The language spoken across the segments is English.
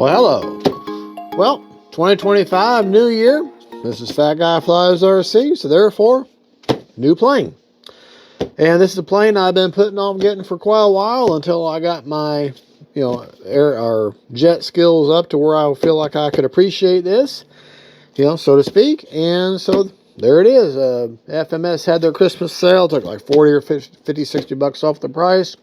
Well, hello. Well, 2025, new year. This is Fat Guy Flies RC, so therefore, new plane. And this is a plane I've been putting off getting for quite a while until I got my, air or jet skills up to where I feel like I could appreciate this, so to speak. And so there it is. FMS had their Christmas sale, took like 40 or 50, 60 bucks off the price.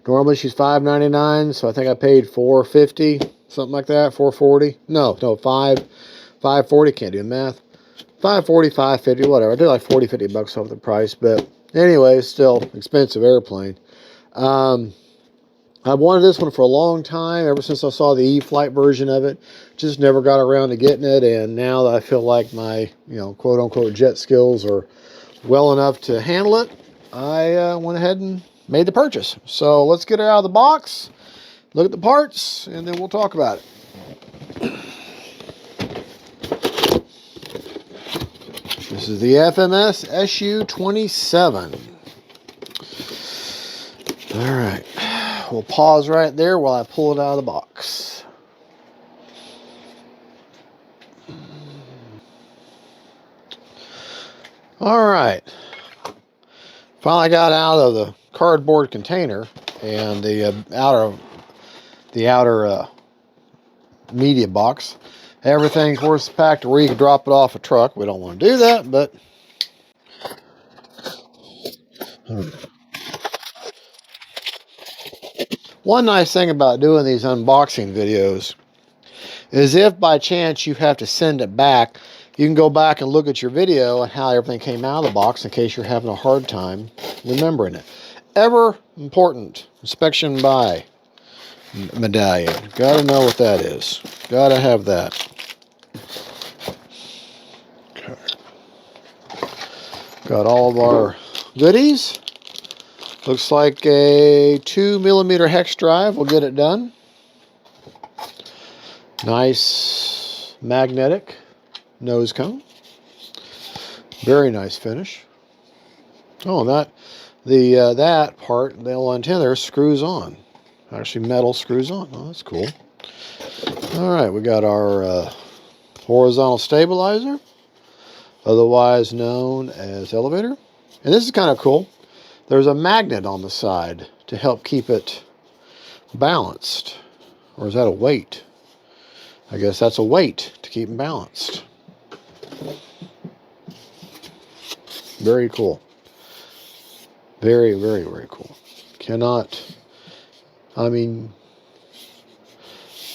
Normally she's $5.99, so I think I paid $4.50, something like that. $4.40. No, $5.40. Can't do math. $5.40, $5.50, whatever. I did like 40, 50 bucks off the price, but anyway, still expensive airplane. I wanted this one for a long time, ever since I saw the E-Flight version of it. Just never got around to getting it, and now that I feel like my, quote-unquote jet skills are well enough to handle it, I went ahead and made the purchase. So let's get it out of the box, look at the parts, and then we'll talk about it. This is the FMS SU-27. All right, we'll pause right there while I pull it out of the box. All right, finally got out of the cardboard container and the outer media box. Everything's horse packed where you can drop it off a truck. We don't want to do that, but one nice thing about doing these unboxing videos is if by chance you have to send it back, you can go back and look at your video and how everything came out of the box in case you're having a hard time remembering it. Ever important inspection by medallion. Gotta know what that is. Gotta have that. Okay. Got all of our goodies. Looks like a 2mm hex drive will get it done. Nice magnetic nose cone. Very nice finish. Oh, that part, the little antenna there, screws on. Actually, metal screws on. Oh, that's cool. All right, we got our horizontal stabilizer, otherwise known as elevator. And this is kind of cool. There's a magnet on the side to help keep it balanced. Or is that a weight? I guess that's a weight to keep them balanced. Very cool. Very, very, very cool.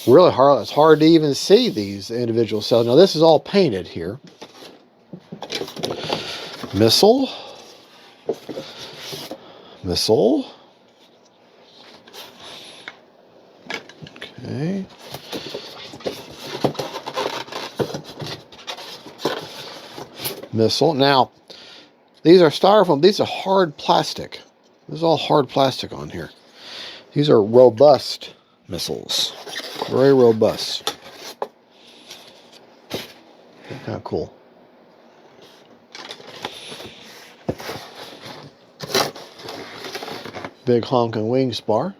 Really hard. It's hard to even see these individual cells. Now, this is all painted here. Missile. Okay. Missile. Now, these are styrofoam. These are hard plastic. This is all hard plastic on here. These are robust missiles. Very robust. Kind of cool. Big honking wing spar.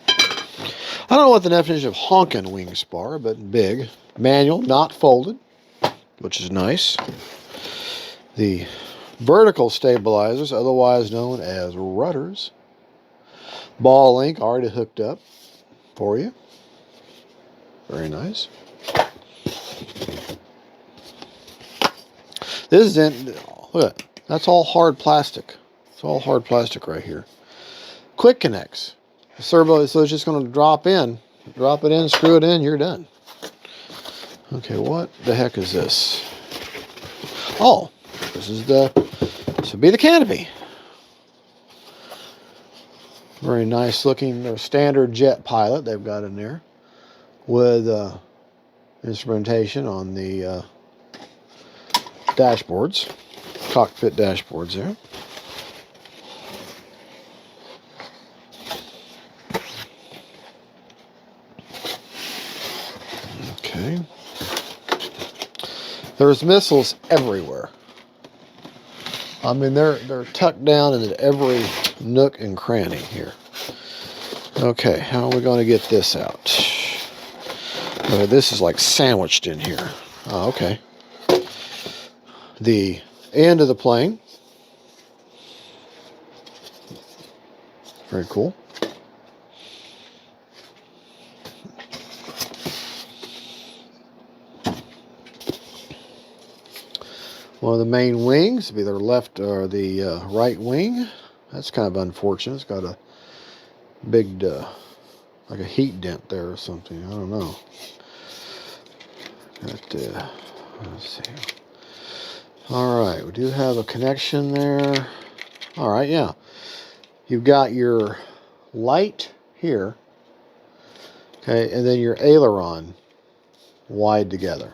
I don't know what the definition of honking wing spar, but big. Manual, not folded, which is nice. The vertical stabilizers, otherwise known as rudders. Ball link already hooked up for you. Very nice. This is look, that's all hard plastic. It's all hard plastic right here. Quick connects. The servo, so it's just going to drop it in, screw it in, you're done. Okay, what the heck is this? Oh, this would be the canopy. Very nice looking standard jet pilot they've got in there with instrumentation on the dashboards, cockpit dashboards there. Okay. There's missiles everywhere. I mean, they're tucked down into every nook and cranny here. Okay, how are we going to get this out? This is like sandwiched in here. Oh, okay. The end of the plane. Very cool. One of the main wings, either left or the right wing. That's kind of unfortunate. It's got a big, like a heat dent there or something. I don't know. Got, let's see. All right, we do have a connection there. All right, yeah. You've got your light here, okay, and then your aileron wide together.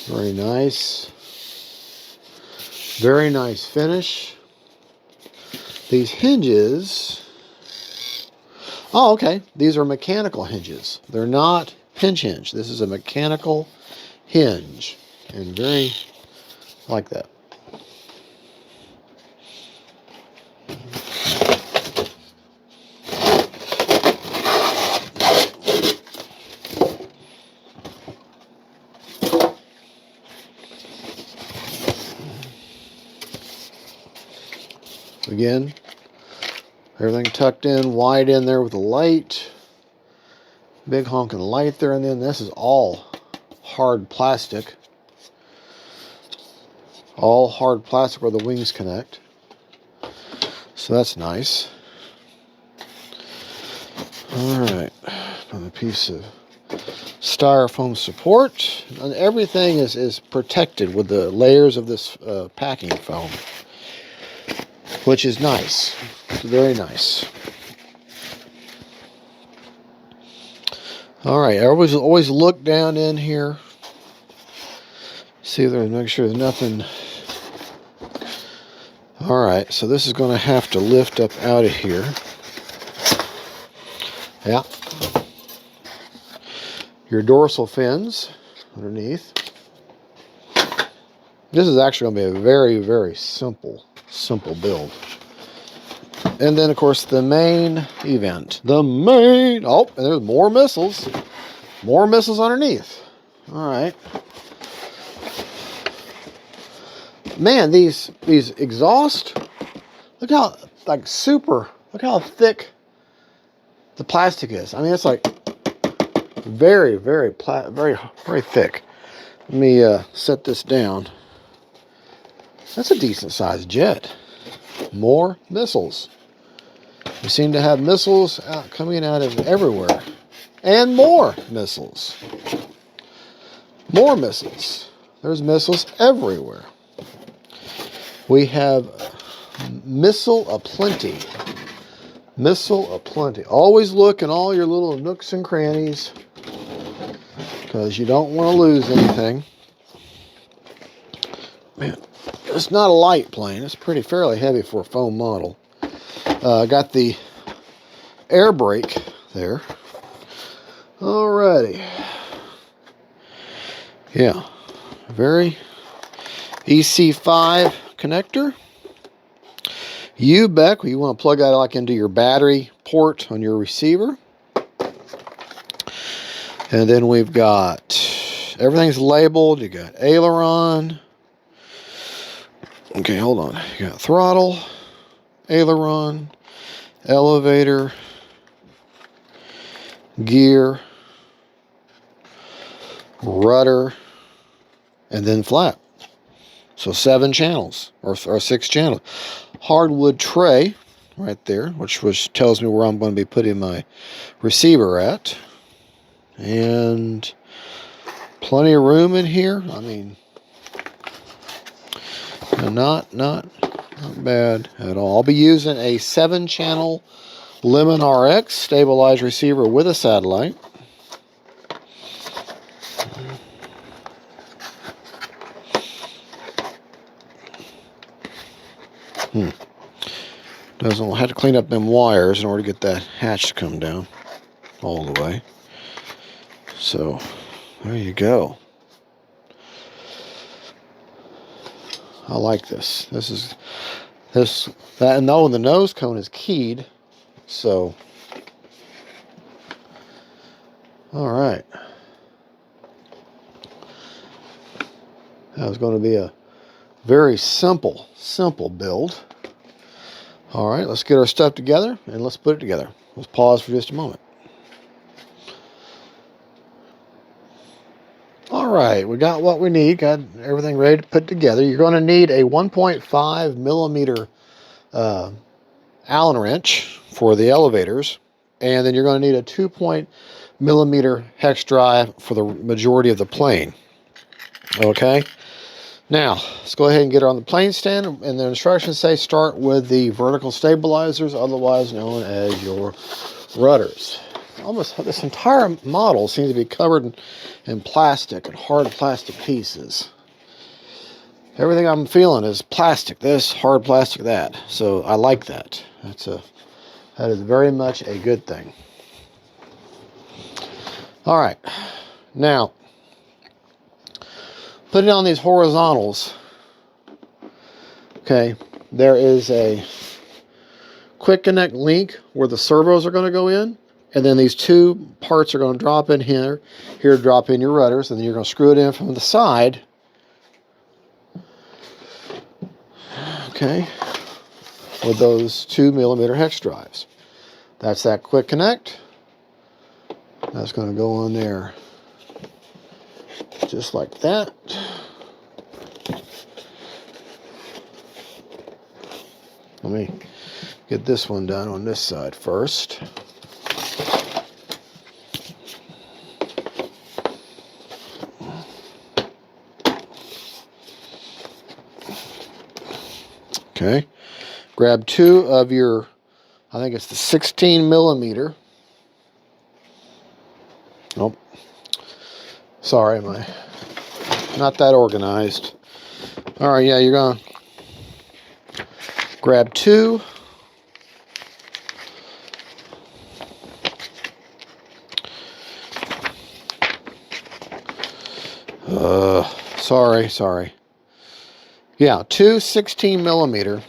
Very nice. Very nice finish. These hinges, oh, okay, these are mechanical hinges. They're not pinch hinge. This is a mechanical hinge, and very like that. Again, everything tucked in, wide in there with the light. Big honking light there, and then this is all hard plastic. All hard plastic where the wings connect. So that's nice. Alright, another piece of styrofoam support. And everything is protected with the layers of this packing foam, which is nice. It's very nice. All right, I always look down in here. See if there's, make sure there's nothing. All right, so this is going to have to lift up out of here. Yeah. Your dorsal fins underneath. This is actually going to be a very, very simple build. And then, of course, the main event. The main... Oh, and there's more missiles. More missiles underneath. All right. Man, these exhaust... Look how, like, super... Look how thick the plastic is. I mean, it's like very, very thick. Let me set this down. That's a decent-sized jet. More missiles. We seem to have missiles coming out of everywhere. And more missiles. More missiles. There's missiles everywhere. We have missile aplenty. Missile aplenty. Always look in all your little nooks and crannies, because you don't want to lose anything. Man, it's not a light plane. It's fairly heavy for a foam model. Got the air brake there. Alrighty. Yeah. Very EC5 connector. UBEC, you want to plug that like into your battery port on your receiver. And then we've got, everything's labeled. You got aileron. Okay, hold on. You got throttle, aileron, elevator, gear, rudder, and then flap. So 7 channels, or 6 channels. Hardwood tray right there, which tells me where I'm going to be putting my receiver at. And plenty of room in here. I mean, not bad at all. I'll be using a 7-channel Lemon RX stabilized receiver with a satellite. Doesn't have to clean up them wires in order to get that hatch to come down all the way. So there you go. I like this. That, and no, the nose cone is keyed, so All right. That was going to be a very simple build. All right, let's get our stuff together and let's put it together. Let's pause for just a moment. All right, we got what we need. Got everything ready to put together. You're going to need a 1.5 millimeter Allen wrench for the elevators, and then you're going to need a 2 millimeter hex drive for the majority of the plane. Okay. Now, let's go ahead and get her on the plane stand, and the instructions say start with the vertical stabilizers, otherwise known as your rudders. Almost this entire model seems to be covered in plastic and hard plastic pieces. Everything I'm feeling is plastic, this, hard plastic, that. So I like that. That is very much a good thing. All right, now, putting on these horizontals, okay, there is a quick connect link where the servos are going to go in, and then these two parts are going to drop in here to drop in your rudders, and then you're going to screw it in from the side, okay, with those 2 millimeter hex drives. That's that quick connect. That's going to go on there just like that. Let me get this one done on this side first. Okay. Grab two of your, I think it's the 16 millimeter. Nope. Sorry, not that organized. All right, yeah, you're gonna grab two. Sorry. Yeah, two 16 millimeter.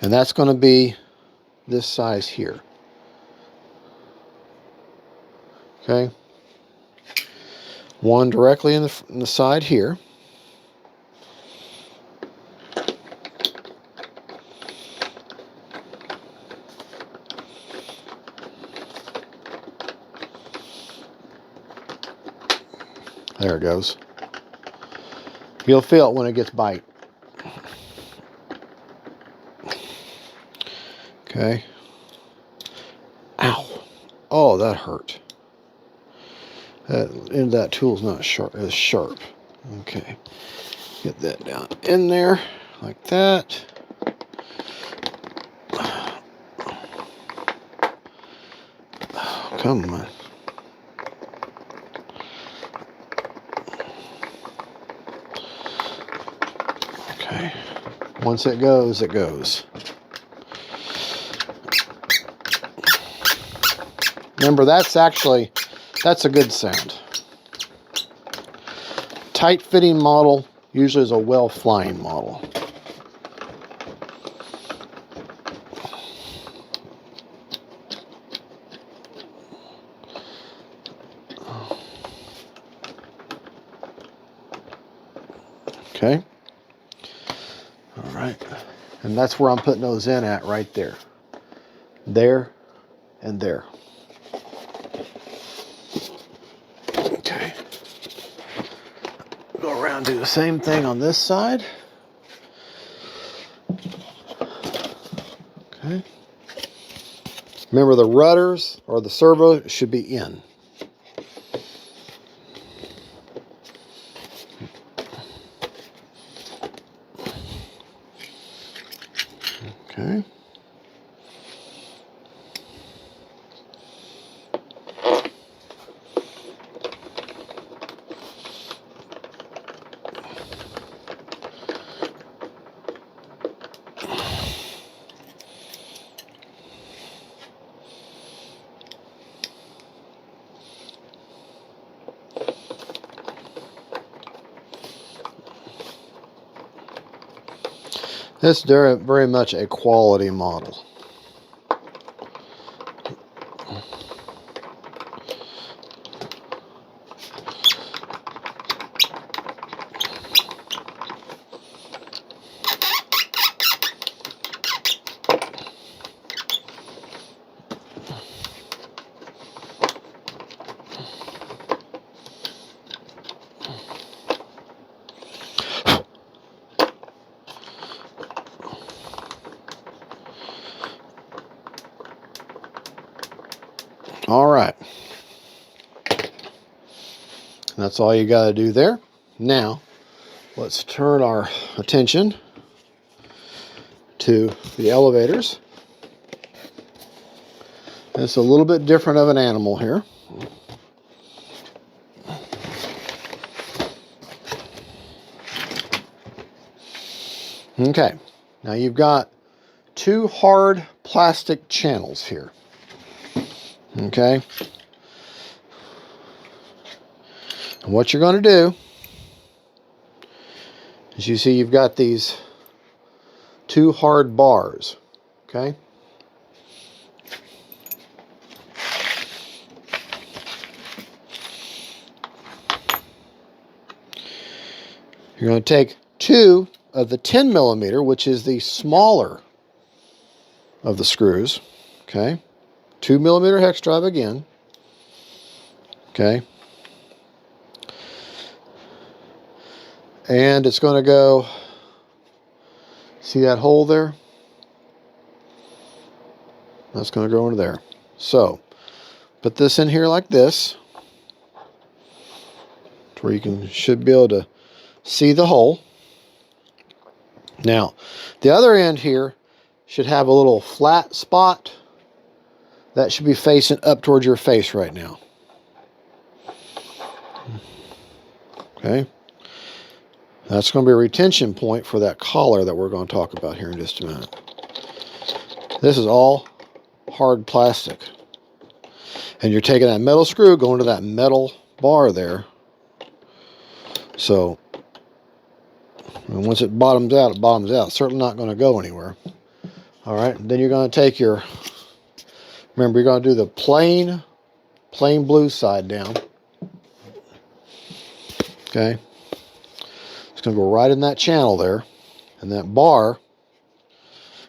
And that's going to be this size here. Okay. One directly in the side here. There it goes. You'll feel it when it gets bite. Okay. Ow. Oh, that hurt. That end of that tool's not sharp, as sharp. Okay. Get that down in there like that. Oh, come on. Okay. Once it goes, it goes. Remember, that's a good sound. Tight fitting model usually is a well flying model. Okay. All right. And that's where I'm putting those in at right there. There and there. Okay. Go around, do the same thing on this side. Okay. Remember, the rudders or the servo should be in. Okay. This is very much a quality model. All right. That's all you got to do there. Now, let's turn our attention to the elevators. It's a little bit different of an animal here. Okay, now you've got two hard plastic channels here. Okay. And what you're going to do is you see you've got these two hard bars. Okay. You're going to take two of the 10 millimeter, which is the smaller of the screws. Okay. 2 millimeter hex drive again. Okay. And it's going to go, see that hole there? That's going to go into there. So, put this in here like this, to where you should be able to see the hole. Now, the other end here should have a little flat spot that should be facing up towards your face right now. Okay. That's going to be a retention point for that collar that we're going to talk about here in just a minute. This is all hard plastic. And you're taking that metal screw, going to that metal bar there. So, once it bottoms out, it bottoms out. It's certainly not going to go anywhere. All right, and then you're going to take your, remember, you're going to do the plain blue side down. Okay. It's going to go right in that channel there. And that bar,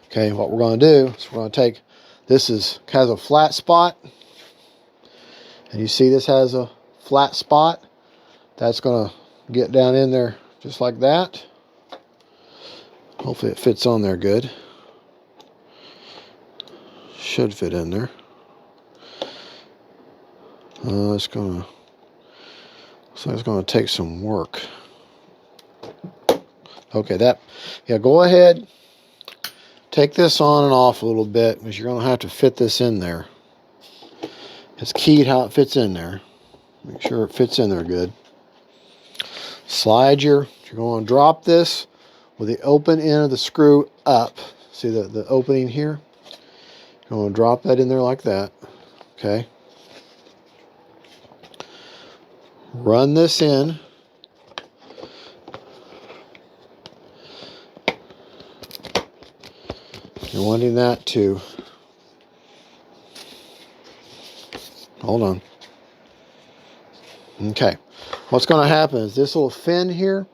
okay, what we're going to do is we're going to take, this has a flat spot. And you see this has a flat spot. That's going to get down in there just like that. Hopefully it fits on there good. Should fit in there. It's going to, looks like it's going to take some work. Okay, yeah, go ahead, take this on and off a little bit, because you're going to have to fit this in there. It's keyed how it fits in there. Make sure it fits in there good. You're going to drop this with the open end of the screw up. See the opening here? You're going to drop that in there like that. Okay. Run this in. You're wanting that to, hold on. Okay. What's going to happen is this little fin here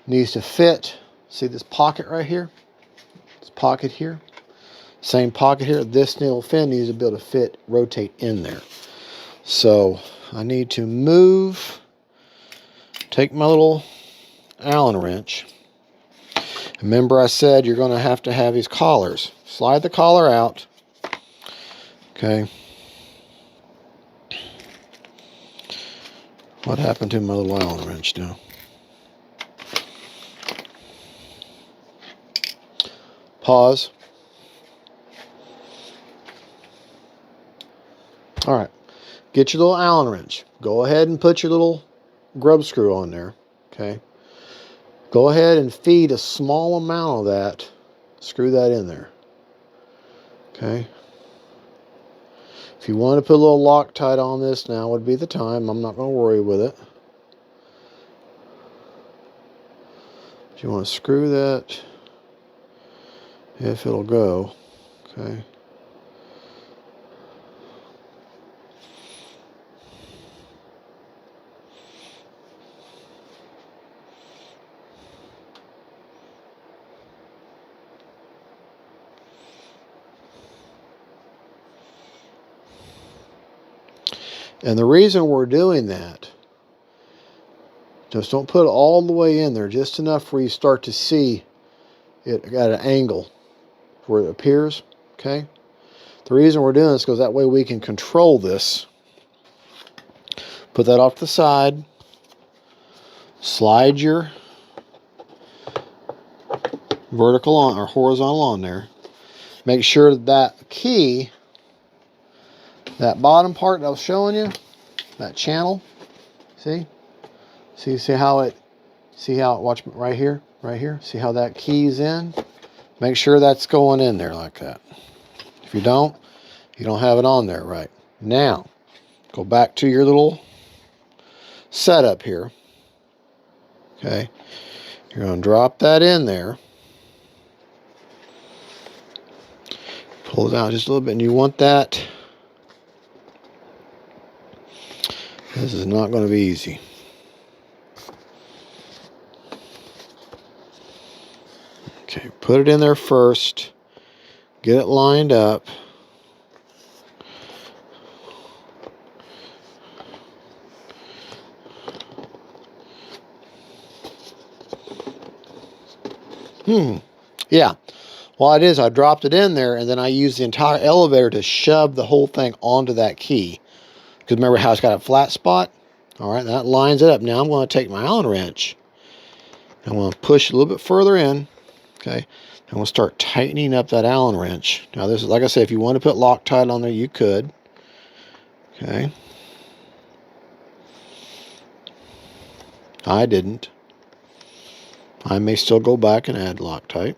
needs to fit. See this pocket right here? This pocket here. Same pocket here. This little fin needs to be able to fit, rotate in there. So I need to move, take my little Allen wrench. Remember I said you're going to have these collars. Slide the collar out. Okay. What happened to my little Allen wrench now? Pause. All right. Get your little Allen wrench. Go ahead and put your little grub screw on there. Okay. Go ahead and feed a small amount of that. Screw that in there. Okay. If you want to put a little Loctite on this, now would be the time. I'm not going to worry with it. If you want to screw that, if it'll go. Okay. And the reason we're doing that, just don't put it all the way in there, just enough where you start to see it at an angle where it appears, okay? The reason we're doing this is because that way we can control this. Put that off to the side. Slide your vertical on or horizontal on there. Make sure that key, that bottom part that I was showing you, that channel, see how it, watch right here, see how that key's in? Make sure that's going in there like that. If you don't have it on there right. Now, go back to your little setup here. Okay, you're going to drop that in there. Pull it out just a little bit, and you want that. This is not going to be easy. Okay, put it in there first. Get it lined up. Yeah. Well, it is. I dropped it in there, and then I used the entire elevator to shove the whole thing onto that key. Because remember how it's got a flat spot? All right, that lines it up. Now I'm going to take my Allen wrench. I'm going to push a little bit further in. Okay. I'm going to start tightening up that Allen wrench. Now, this is, like I said, if you want to put Loctite on there, you could. Okay. I didn't. I may still go back and add Loctite.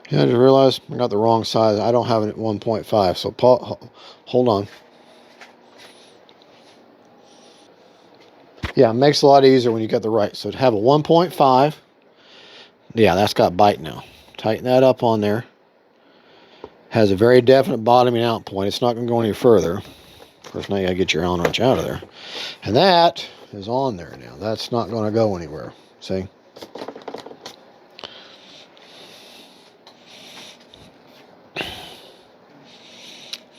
Yeah, I just realized I got the wrong size. I don't have it at 1.5, so hold on. Yeah, it makes it a lot easier when you get the right. So to have a 1.5, yeah, that's got bite now. Tighten that up on there. Has a very definite bottoming out point. It's not going to go any further. Of course, now you got to get your Allen wrench out of there. And that is on there now. That's not going to go anywhere. See?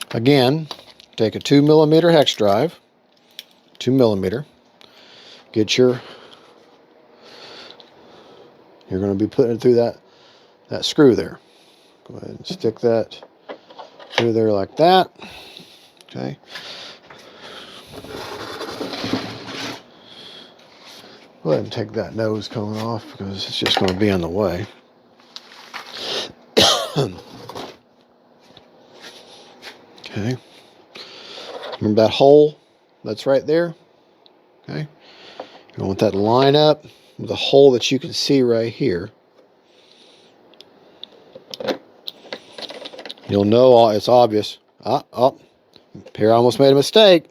Again, take a 2mm hex drive. 2mm. Get your, you're going to be putting it through that screw there. Go ahead and stick that through there like that. Okay. Go ahead and take that nose cone off because it's just going to be in the way. Okay. Remember that hole that's right there? Okay. You want that to line up with a hole that you can see right here. You'll know it's obvious. Here I almost made a mistake.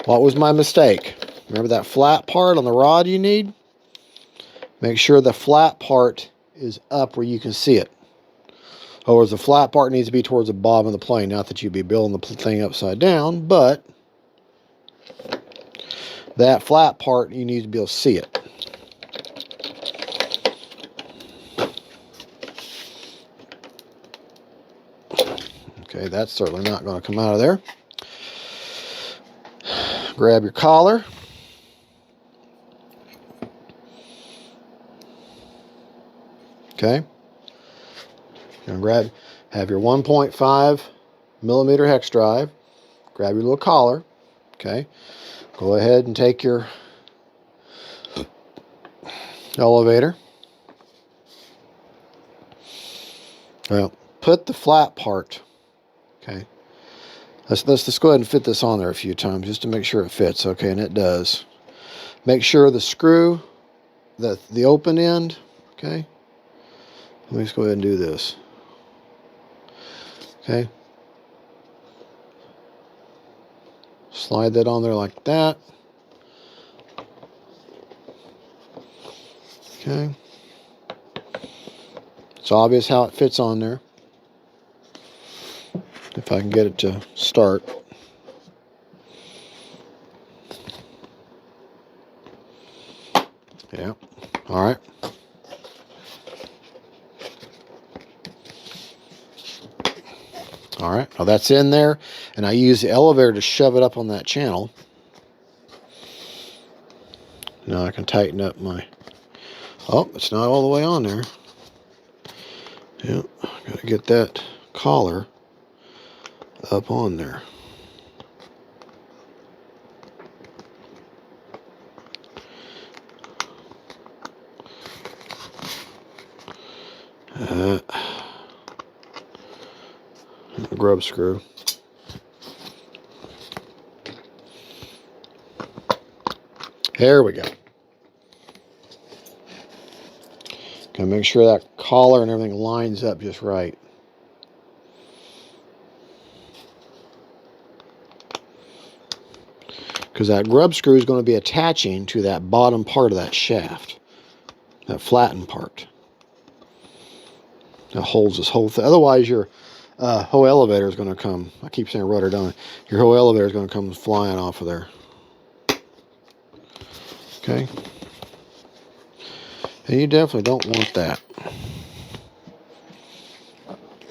What was my mistake? Remember that flat part on the rod you need? Make sure the flat part is up where you can see it. Or the flat part needs to be towards the bottom of the plane. Not that you'd be building the thing upside down, but that flat part, you need to be able to see it. Okay, that's certainly not going to come out of there. Grab your collar. Okay. You're going to have your 1.5mm hex drive. Grab your little collar. Okay. Go ahead and take your elevator. Well, put the flat part. Okay. Let's just go ahead and fit this on there a few times just to make sure it fits. Okay, and it does. Make sure the screw, the open end. Okay. Let me just go ahead and do this. Okay. Slide that on there like that. Okay. It's obvious how it fits on there. If I can get it to start. Yeah. All right. Now that's in there, and I use the elevator to shove it up on that channel. Now I can tighten up my... Oh, it's not all the way on there. Yep, got to get that collar up on there. Grub screw. There we go. Gotta make sure that collar and everything lines up just right. Because that grub screw is going to be attaching to that bottom part of that shaft, that flattened part. That holds this whole thing. Otherwise, your whole elevator is going to come. I keep saying rudder, don't I? Your whole elevator is going to come flying off of there. Okay. And you definitely don't want that.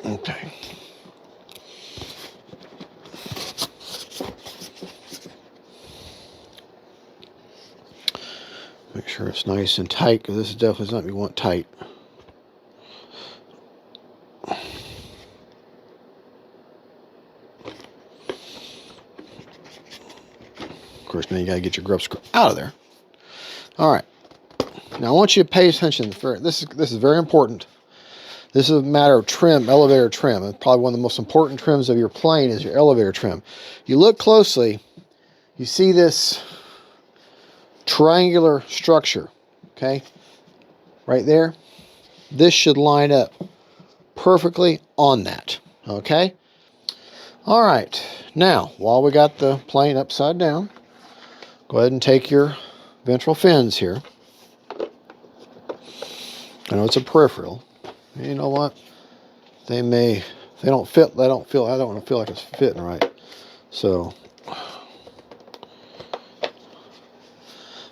Okay. Make sure it's nice and tight, because this is definitely something you want tight. Of course, now you got to get your grub screw out of there. All right. Now I want you to pay attention. This is very important. This is a matter of trim, elevator trim. And probably one of the most important trims of your plane is your elevator trim. You look closely, you see this triangular structure, okay? Right there. This should line up perfectly on that, okay? All right. Now, while we got the plane upside down, go ahead and take your ventral fins here. I know it's a peripheral. You know what? They don't fit. I don't want to feel like it's fitting right. So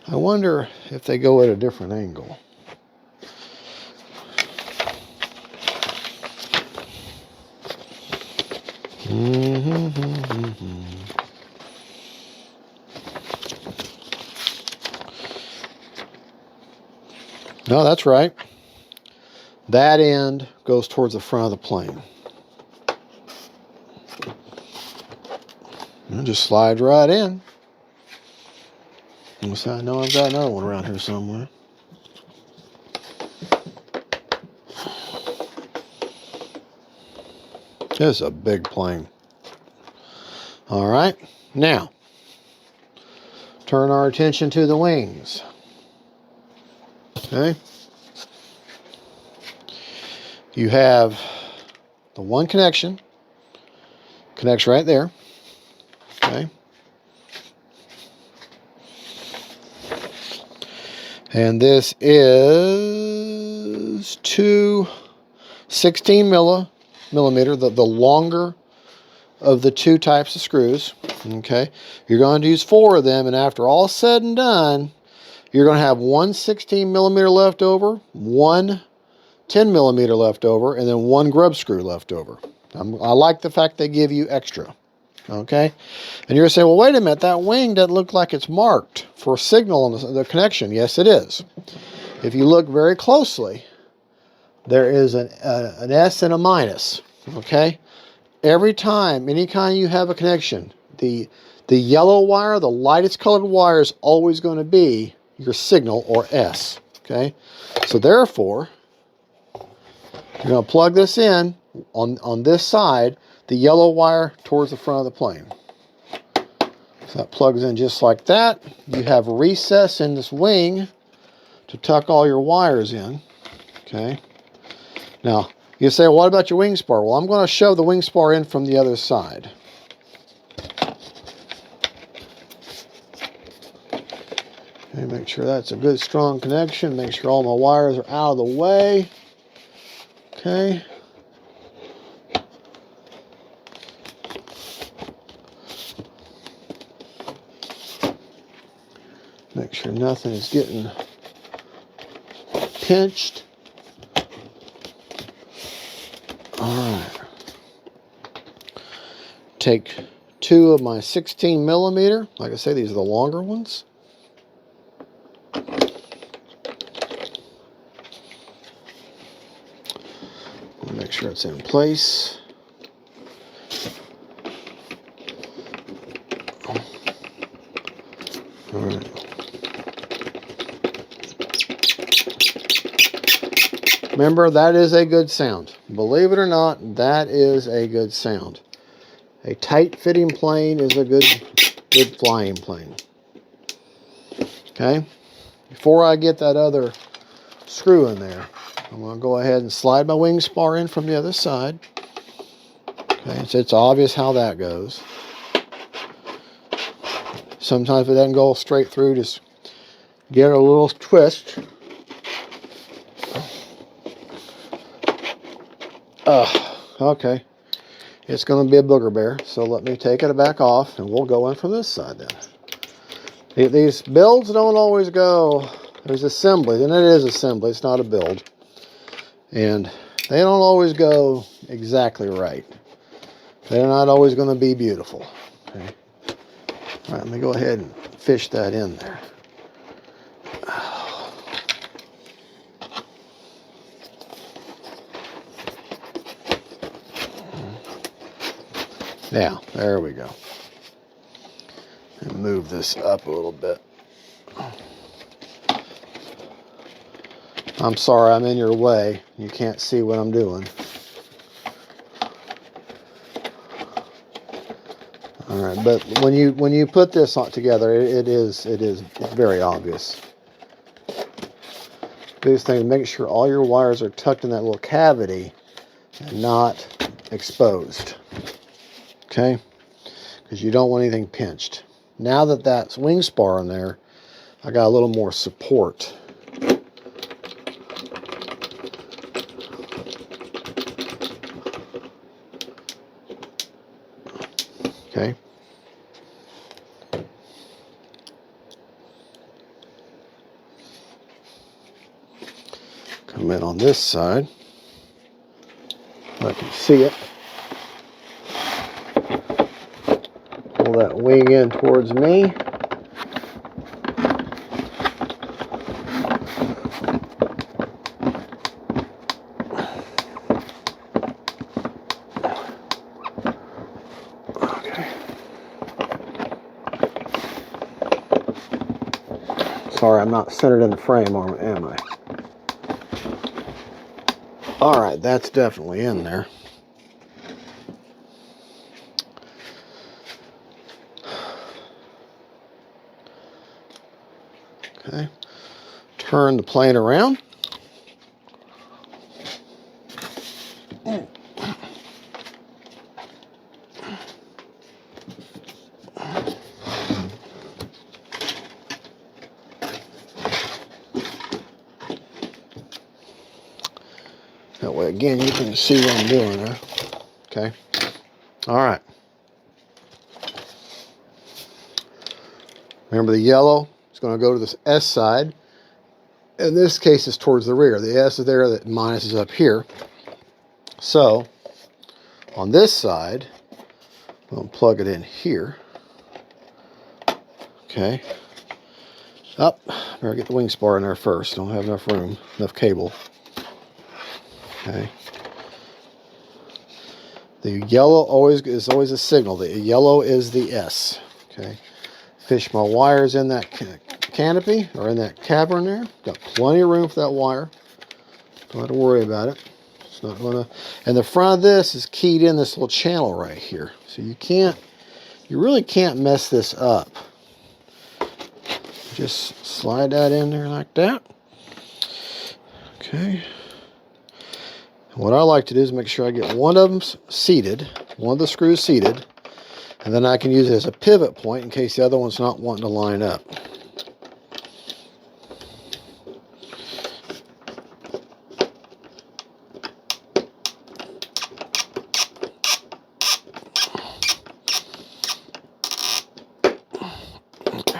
I wonder if they go at a different angle. No, that's right. That end goes towards the front of the plane. And it just slides right in. So I know I've got another one around here somewhere. This is a big plane. All right, now turn our attention to the wings. Okay. You have the one connection, connects right there. Okay. And this is two 16 millimeter, the longer of the two types of screws. Okay. You're going to use 4 of them, and after all said and done, you're going to have one 16 millimeter left over, one 10 millimeter left over, and then one grub screw left over. I like the fact they give you extra. Okay. And you're going to say, well, wait a minute, that wing doesn't look like it's marked for a signal on the connection. Yes, it is. If you look very closely, there is an S and a minus. Okay. Every time, anytime you have a connection, the yellow wire, the lightest colored wire, is always going to be your signal, or S. Okay. So therefore, you're going to plug this in on this side, the yellow wire towards the front of the plane. So that plugs in just like that. You have a recess in this wing to tuck all your wires in. Okay. Now, you say, well, what about your wing spar? Well, I'm going to shove the wing spar in from the other side. Okay, make sure that's a good strong connection. Make sure all my wires are out of the way. Okay. Make sure nothing is getting pinched. All right. take 2 of my 16mm. Like I say, these are the longer ones. Make sure it's in place. All right. Remember, that is a good sound. Believe it or not, that is a good sound. A tight-fitting plane is a good flying plane. Okay? Before I get that other screw in there, I'm going to go ahead and slide my wing spar in from the other side. Okay, so it's obvious how that goes. Sometimes if it doesn't go straight through, just get a little twist. Okay. It's going to be a booger bear, so let me take it back off, and we'll go in from this side then. These builds don't always go. There's assembly, and it is assembly. It's not a build. And they don't always go exactly right. They're not always going to be beautiful. Okay. All right, let me go ahead and fish that in there. Yeah, there we go. And move this up a little bit. I'm sorry, I'm in your way. You can't see what I'm doing. All right, but when you put this together, it is very obvious. Biggest thing is make sure all your wires are tucked in that little cavity and not exposed. Okay, because you don't want anything pinched. Now that that's wing spar in there, I got a little more support. Okay. Come in on this side. I can see it. Pull that wing in towards me. Sorry, I'm not centered in the frame, am I? All right, that's definitely in there. Okay, turn the plane around. That way, again, you can see what I'm doing there. Okay. All right. Remember the yellow is going to go to this S side. In this case, it's towards the rear. The S is there, the minus is up here. So, on this side, I'm going to plug it in here. Okay. Up. Better get the wing spar in there first. Don't have enough room, enough cable. Okay. The yellow is always a signal. The yellow is the S. Okay. Fish my wires in that canopy or in that cavern there. Got plenty of room for that wire. Don't have to worry about it. It's not gonna. And the front of this is keyed in this little channel right here. So you really can't mess this up. Just slide that in there like that. Okay. What I like to do is make sure I get one of them seated, one of the screws seated, and then I can use it as a pivot point in case the other one's not wanting to line up.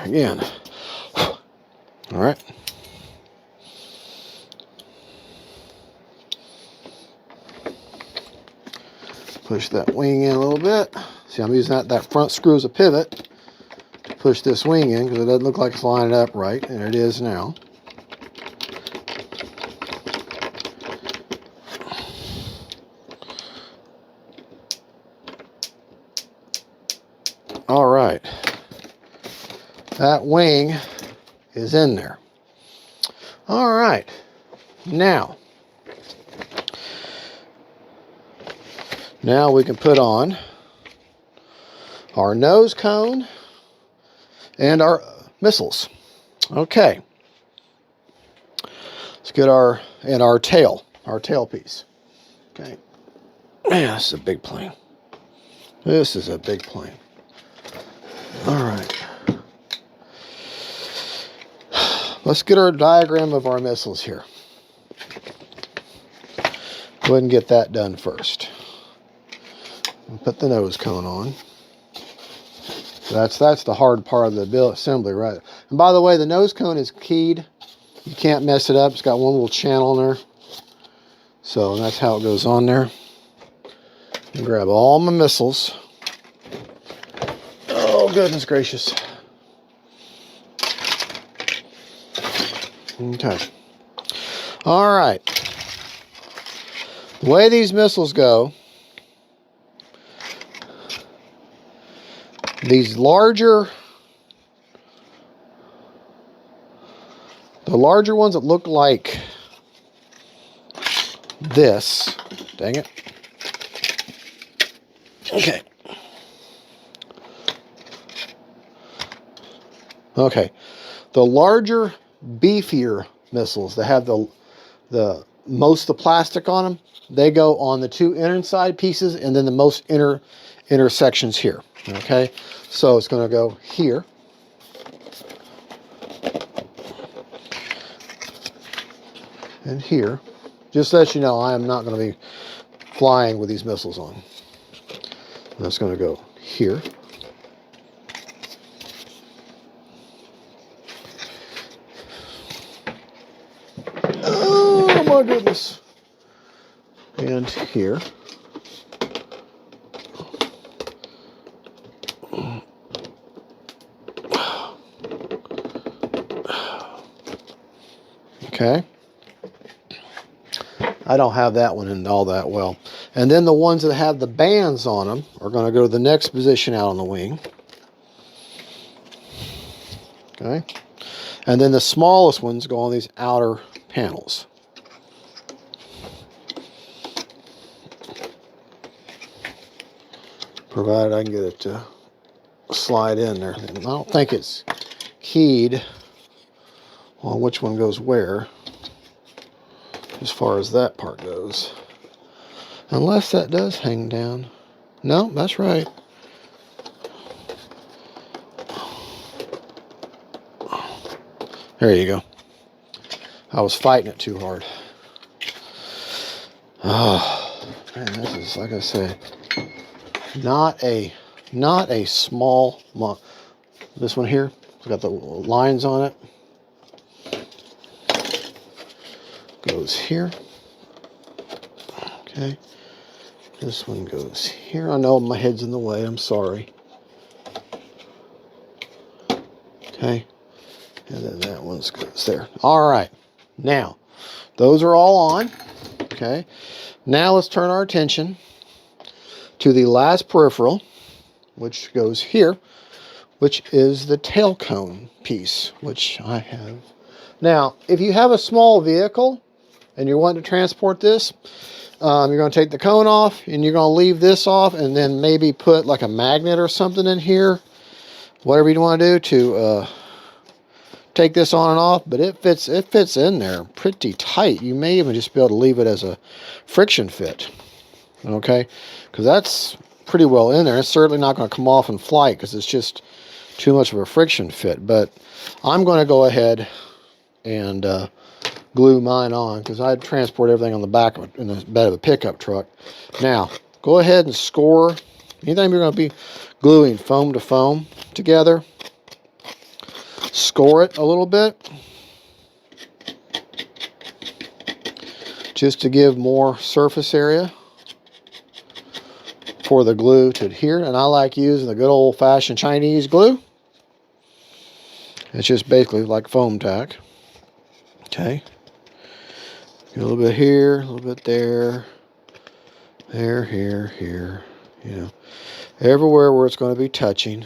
Again. All right. Push that wing in a little bit. See, I'm using that front screw as a pivot to push this wing in because it doesn't look like it's lining up right, and it is now. All right, that wing is in there. All right, now we can put on our nose cone and our missiles. Okay, let's get our tail piece. Okay, man, this is a big plane. This is a big plane. All right. Let's get our diagram of our missiles here. Go ahead and get that done first. Put the nose cone on. That's the hard part of the build assembly, right? And by the way, the nose cone is keyed. You can't mess it up. It's got one little channel in there. So that's how it goes on there. And grab all my missiles. Oh, goodness gracious. Okay. All right. The way these missiles go, these the larger ones that look like this. Dang it. Okay. Okay. The larger, beefier missiles that have the most of the plastic on them, they go on the two inside pieces and then the most intersections here. Okay, so it's going to go here. And here. Just to let you know, I am not going to be flying with these missiles on. That's going to go here. Oh my goodness. And here. Okay. I don't have that one in all that well. And then the ones that have the bands on them are going to go to the next position out on the wing. Okay. And then the smallest ones go on these outer panels. Provided I can get it to slide in there. I don't think it's keyed on which one goes where as far as that part goes. Unless that does hang down. No, that's right. There you go. I was fighting it too hard. Oh, man, this is, like I said, not a small mod. This one here, it's got the lines on it. Goes here. Okay. This one goes here. I know my head's in the way. I'm sorry. Okay. And then that one goes there. All right. Now, those are all on. Okay. Now let's turn our attention to the last peripheral, which goes here, which is the tail cone piece, which I have. Now, if you have a small vehicle and you're wanting to transport this, you're going to take the cone off and you're going to leave this off and then maybe put like a magnet or something in here, whatever you want to do to take this on and off. But it fits in there pretty tight. You may even just be able to leave it as a friction fit, okay, because that's pretty well in there. It's certainly not going to come off in flight because it's just too much of a friction fit. But I'm going to go ahead and glue mine on because I'd transport everything on the back of in the bed of a pickup truck. Now, go ahead and score. Anytime you're going to be gluing foam to foam together, score it a little bit just to give more surface area for the glue to adhere, and I like using the good old-fashioned Chinese glue. It's just basically like foam tack. Okay. A little bit here, a little bit there, there, here, you know, everywhere where it's going to be touching.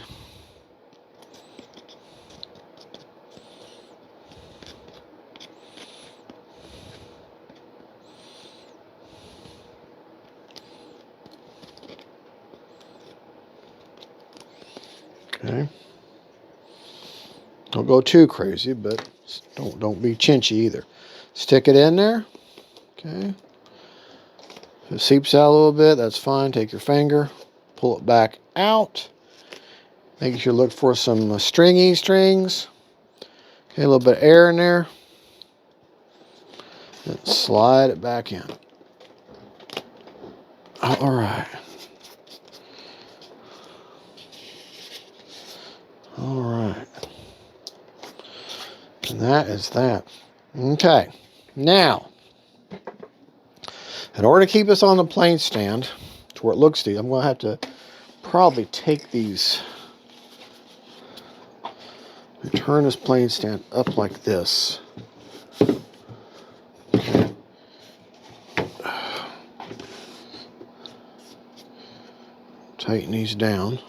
Okay. Don't go too crazy, but don't be chinchy either. Stick it in there. Okay. If it seeps out a little bit, that's fine. Take your finger, pull it back out. Making sure you look for some stringy strings. Okay, a little bit of air in there. Then slide it back in. All right. All right. And that is that. Okay. Now, in order to keep us on the plane stand to where it looks deep, I'm going to have to probably take these, turn this plane stand up like this. Tighten these down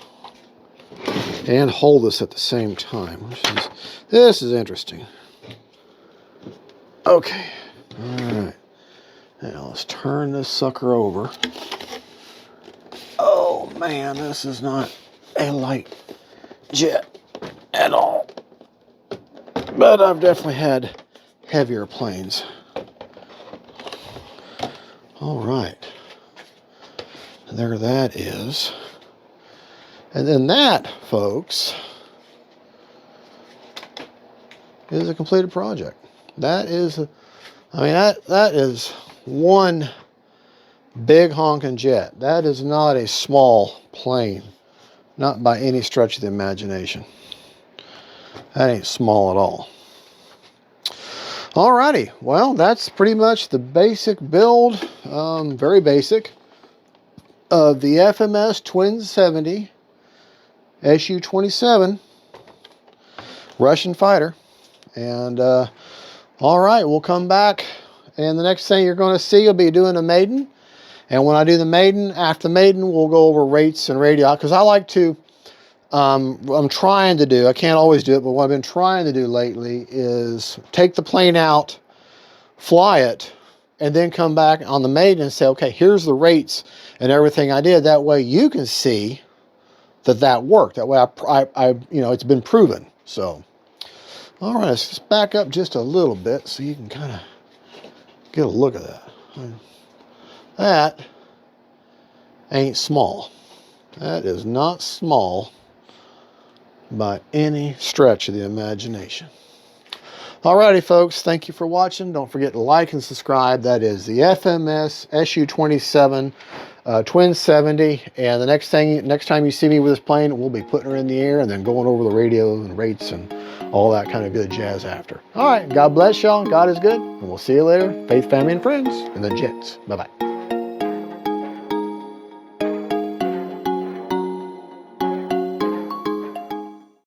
and hold this at the same time. This is interesting. Okay. All right. Now let's turn this sucker over. Oh man, this is not a light jet at all. But I've definitely had heavier planes. All right. There that is. And then that, folks, is a completed project. That is, that is one big honking jet. That is not a small plane, not by any stretch of the imagination. That ain't small at all. Alrighty, well, that's pretty much the basic build, very basic, of the FMS TWIN 70 SU-27 Russian fighter. And all right, we'll come back, and the next thing you're going to see will be doing a maiden. And when I do the maiden, after the maiden, we'll go over rates and radio, because I like to, I'm trying to do, I can't always do it, but what I've been trying to do lately is take the plane out, fly it, and then come back on the maiden and say, okay, here's the rates and everything I did. That way you can see that worked. That way I you know, it's been proven. So, all right, let's just back up just a little bit so you can kind of get a look at that. That ain't small. That is not small by any stretch of the imagination. Alrighty, folks, thank you for watching. Don't forget to like and subscribe. That is the FMS SU-27 TWIN 70. And the next time you see me with this plane, we'll be putting her in the air and then going over the radio and rates and all that kind of good jazz after. All right, God bless y'all. God is good. And we'll see you later. Faith, family, and friends, and the jets. Bye-bye.